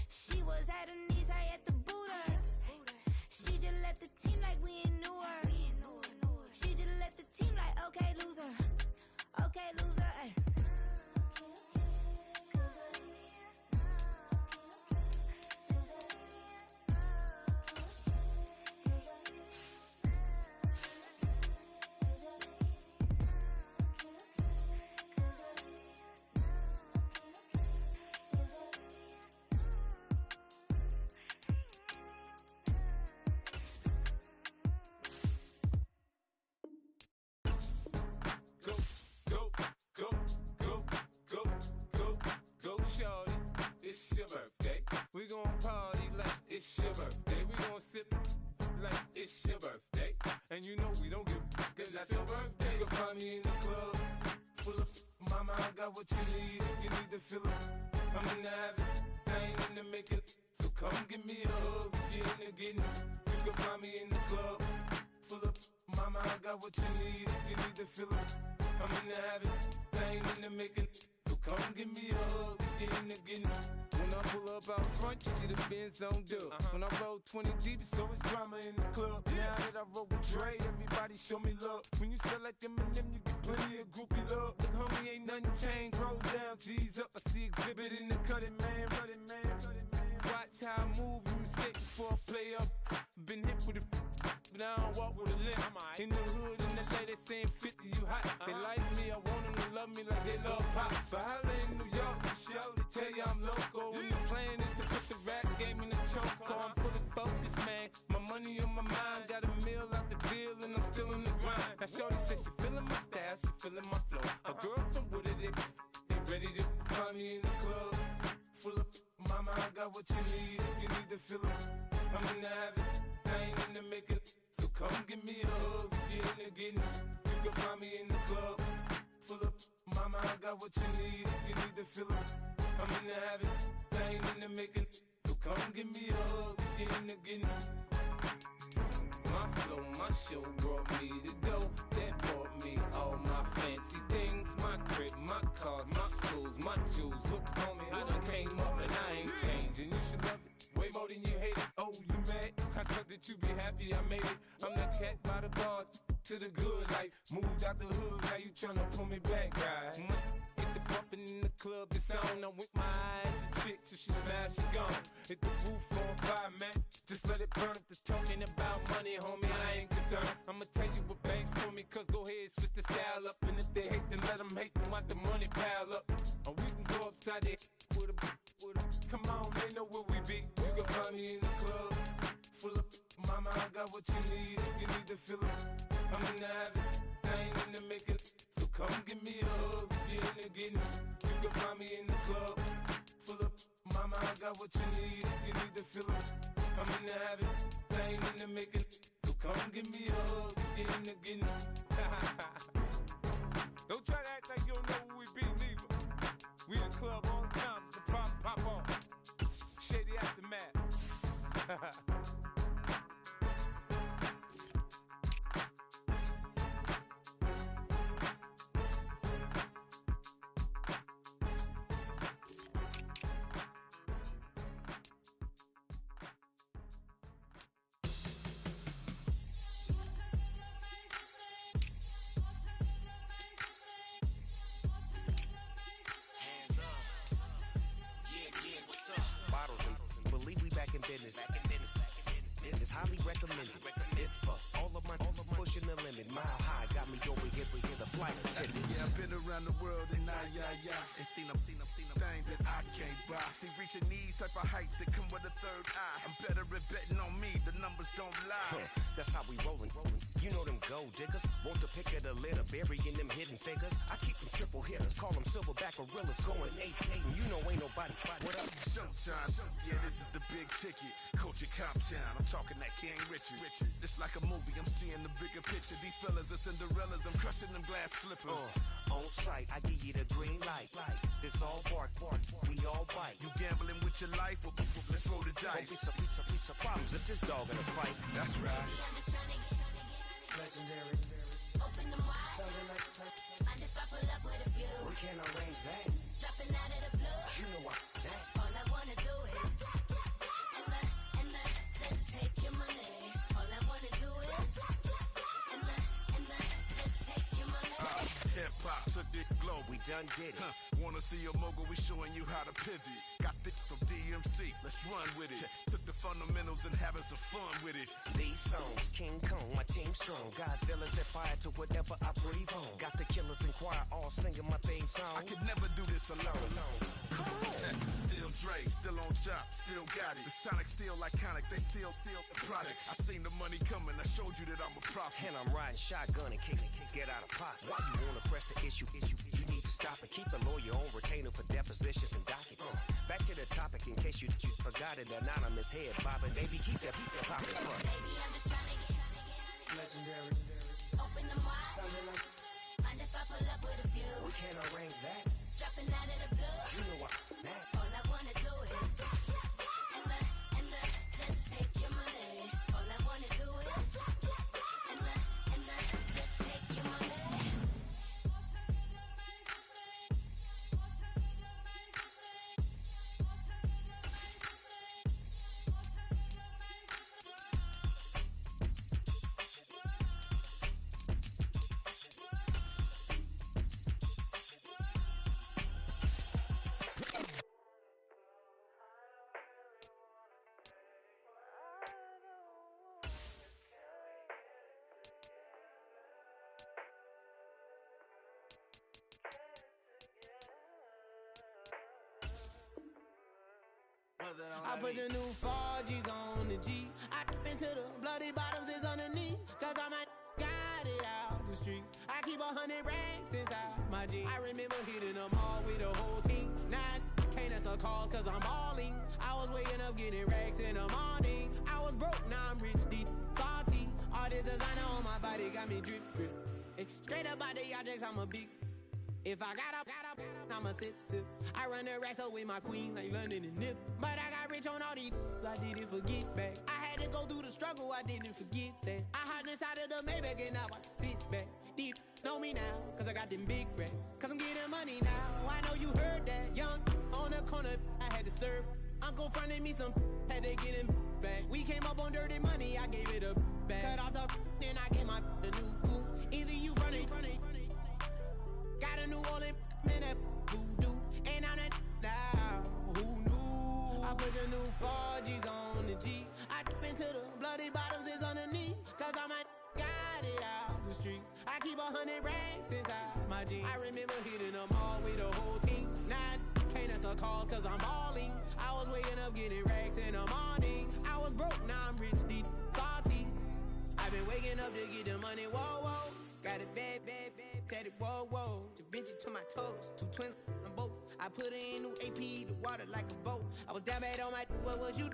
She was at her knees. I had to boot her. She just left the team like we ain't knew her. She just left the team like, okay, loser. Okay, loser. Ay. We gon' party like it's your birthday. We gon' sip like it's your birthday. And you know we don't give a cause that's your birthday. You can find me in the club full of mama, I got what you need if you need to fill up. I'm in the habit, I ain't in the make it. So come give me a hug if you're in the getting. You can find me in the club full of Mama, I got what you need if you need to feel it. I'm in the habit, I ain't in the making. So come give me a hug, get in the getting. When I pull up out front, you see the Benz on dub. When I roll 20 deep, it's always drama in the club. Now that I roll with Dre, everybody show me love. When you sell like them and them, you get plenty of groupie love. Look, homie, ain't nothing changed. Roll down, G's up. I see exhibit in the cutting, man. Running, man. Watch how I move, you mistake before I play up. Been hit with a but I don't walk with a limp. In the hood, in the lady saying 50, you hot. They like me, I want them to love me like they love pop. But holla in New York, the show, they tell you I'm loco. When the plan is to put the rap game in the choke. I'm fully focused, man. My money on my mind, got a meal out the deal, and I'm still in the grind. Now shorty says she feeling my style, she feeling my flow. A girl from Wooded, they ready to find me in the club. Full of mama, I got what you need if you need to feel it. I'm in the habit, I ain't in the making. So come give me a hug, get in the getting. You can find me in the club. Full of mama, I got what you need if you need to feel it. I'm in the habit, I ain't in the making. So come give me a hug, get in the getting. My flow, my show brought me to go. That brought me all my fancy things. My crib, my cars, my clothes, my jewels. Look, homie, I done came up and I ain't changing. You should love it way more than you hate it. Oh, you mad? I thought that you be happy I made it. I'm that cat by the bar to the good life. Moved out the hood, now you tryna pull me back, guy. Hit the bumpin' in the club, it's on. I'm with my eyes to chicks, if she smash, she gone. Hit the roof on fire, man. Just let it burn if they're talking about money, homie, I ain't concerned. I'ma tell you what banks for me, cause go ahead, switch the style up. And if they hate, then let them hate, then watch the money pile up. Or we can go upside there with a. Come on, they know where we be. You can find me in the club. Full of mama, I got what you need if you need to feel it. I'm in the habit, I ain't in the making. So come give me a hug, get in the getting. You can find me in the club. Full of mama, I got what you need if you need to feel it. I'm in the habit, I ain't in the making. So come give me a hug, get in the getting. Don't try to act like you don't know who we be, neither. We in the club all the time, it's a problem, pop on. Shady Aftermath. Business. This is highly recommended. It's for all of my pushing the limit. Mile high got me over here the flight attendant. Yeah, I've been around the world and and seen them thing that I can't buy. See, reaching these type of heights, it come with a third eye. I'm better at betting on me, the numbers don't lie. That's how we rollin'. You know them gold diggers, want the pick of the litter, burying them hidden figures. I keep them triple hitters, call them silverback gorillas, going 8-8, and you know ain't nobody. What up, Showtime? Yeah, this is the big ticket. Culture Comptown, I'm talking that King Richard. This like a movie, I'm seeing the bigger picture. These fellas are Cinderellas, I'm crushing them glass slippers. On sight, I give you the green light. It's all bark, we all bite. You gambling with your life? Well, let's roll the dice. Piece of problems if this dog in a fight. That's right. Legendary. Open them wide. Something like And if I pull up with a few, we can't arrange that. dropping out of the blue. You know what that. All I wanna do is and just take your money. All I wanna do is and just take your money. Hip-hop took this globe. We done did it. Wanna see a mogul? We showing you how to pivot. Got this from DMC. Let's run with it. Took the fundamentals and having some fun with it. These songs, King Kong, my team strong. Godzilla set fire to whatever I breathe on. Got the killers in choir all singing my theme song. I could never do this alone. Still Dre, still on top, still got it. The Sonic still iconic, they still the product. I seen the money coming, I showed you that I'm a prophet. And I'm riding shotgun in case it get out of pocket. Why you wanna press the issue? You need to stop and keep a lawyer on retainer for depositions and dockets. Back to the topic in case you forgot it. Anonymous head bobbing, baby, keep that popping. Baby, I'm just trying to get Legendary. open them wide. Something like And if I pull up with a few, we can't arrange that. dropping out of the blue. You know what that. All I wanna do is and just take your money. All I wanna do is and I put the new 4Gs on the G. I into the bloody bottoms is underneath. Cause I might got it out the streets. I keep 100 racks inside my jeans. I remember hitting them all with the whole team. Now I can't answer calls cause I'm balling. I was waking up getting racks in the morning. I was broke, now I'm rich, deep, salty. All this designer on my body got me drip, drip. Hey, straight up out the objects, I'm a big. If I got up, I'ma sip, sip. I run the racks up with my queen like London and Nip. But I got rich on all these, I didn't forget back. I had to go through the struggle, I didn't forget that. I hopped inside of the Maybach and now I sit back. Deep, know me now, cause I got them big racks. Cause I'm getting money now, I know you heard that. Young, on the corner, I had to serve. Uncle fronted me some, had to get him back. We came up on dirty money, I gave it a back. Cut off the, then I gave my a new coupe. Either you fronted. Got a New Orleans, man, that voodoo. And I'm that now, who knew? I put the new 4Gs on the G. I dip into the bloody bottoms is underneath. Cause I might got it out the streets. I keep 100 racks inside my jeans. I remember hitting them all with the whole team. Now I can't answer calls cause I'm balling. I was waking up getting racks in the morning. I was broke, now I'm rich, deep, salty. I've been waking up to get the money, whoa, whoa. Got it bad, bad, bad, tatted, whoa, whoa. Da Vinci to my toes, 2 twins on both. I put in new AP, the water like a boat. I was down bad on my, what was you?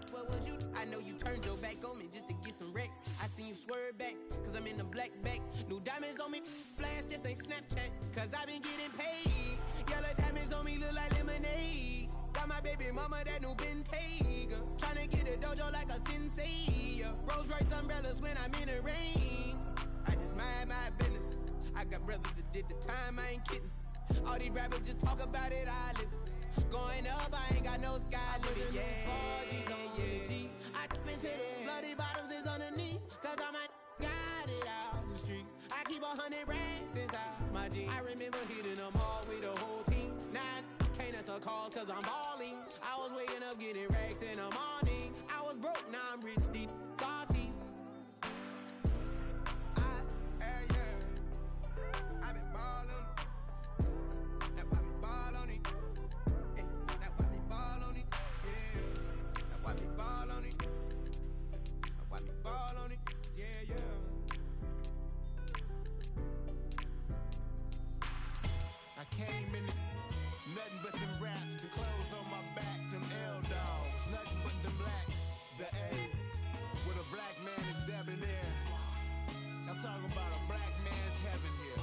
I know you turned your back on me just to get some wrecks. I seen you swerve back, cause I'm in the black back. New diamonds on me, flash, this ain't Snapchat. Cause I been getting paid. Yellow diamonds on me look like lemonade. Got my baby mama that new Bentayga. Tryna get a dojo like a sensei. Rolls Royce umbrellas when I'm in the rain. I just mind my business. I got brothers that did the time, I ain't kidding. All these rappers just talk about it, I live it. Going up, I ain't got no sky limit. Yeah, 4Gs on the G. I dip into the bloody bottoms is underneath. Cause I might got it out the streets. I keep 100 racks inside my jeans. I remember hitting them all with the whole team. Now I can't answer calls cause I'm balling. I was waking up getting racks in the morning. I was broke, now I'm rich, deep, salty. I've been ballin'. That why me ball on it. Yeah. That why me ball on it. Yeah. That why me ball on it. That why me ball on it. Yeah, yeah. I came in nothing but them raps, the clothes on my back, them L-dogs, nothing but them blacks. The A, with a black man is debonair. I'm talking about a black man's heaven here.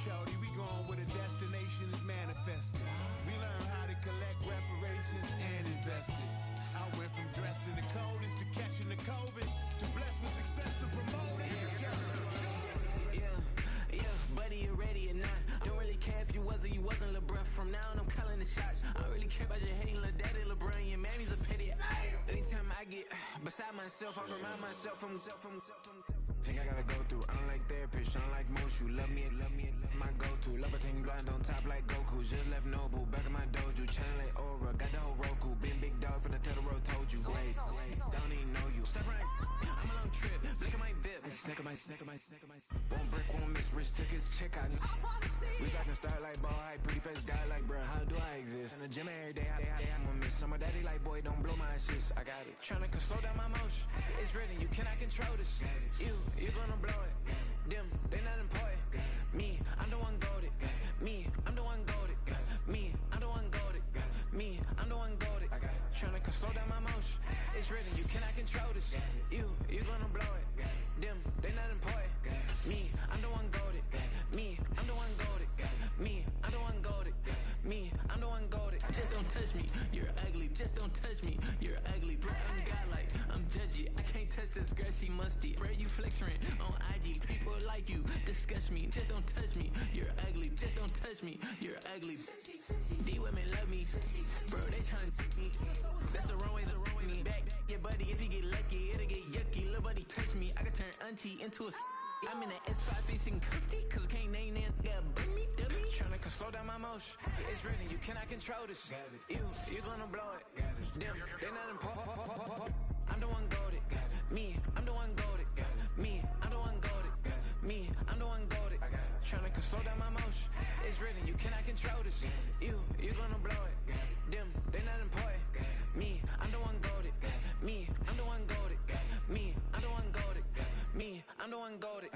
Shorty, we going where the destination is manifested. We learn how to collect reparations and invest it. I went from dressing the coldest to catching the COVID, to blessed with success to promote it to just do it. Yeah, buddy, you ready or not? Don't really care if you was or you wasn't LeBron. From now on, I'm calling the shots. I don't really care about your hating little daddy LeBron. Your mammy's a pity. Anytime I get beside myself, I remind myself from Think I gotta go through. I don't like therapists, I don't like most. You love me, my go-to. Love a thing blind on top like Goku. Just left Nobu, back in my dojo. Channel like Aura, got the whole Roku. Been big dog from the Totoro, told you. Wait, don't even know you. Step right, I'm a long trip. Look at my VIP. Snack of my. One brick, one miss. Rich took his check out. We talking start like ball hype. Pretty face guy like, bruh, how do I exist? In the gym every day, I'm a miss. Some of daddy like, boy, don't blow my assist. I got it. Tryna slow down my motion. It's written, you cannot control this. You gonna blow it. Them, they not important. Me, I'm the one golded. Me, I'm the one golded. Me, I'm the one golded. Me, I'm the one golded. Tryna slow down my motion. It's written, you cannot control this. You gonna blow it. Them, they not important. Me, I'm the one golded. Me, I'm the one golded. Me, I'm the one golded. Me, I'm the one golded. Just don't touch me, you're ugly. Just don't touch me, you're ugly. Bro, I'm godlike, I'm judgy. I can't touch this girl, she musty. Bro, you flexing on IG. People like you disgust me. Just don't touch me, you're ugly. Just don't touch me, you're ugly. These women love me, bro, they tryna me. That's the wrong way, back your buddy. If you get lucky, it'll get yucky. Little buddy touch me, I can turn auntie into a I'm in the S5 facing comfy, cause can't name that burn me, dummy. Tryna slow down my motion. It's written, you cannot control this. You gonna blow it. Them, they not important. I'm the one golded. Me, I'm the one golded. Me, I'm the one golded. Me, I'm the one golded. Tryna slow down my motion. It's written, you cannot control this. You gonna blow it. Them, they not important. Me, I'm the one I'm the one goaded.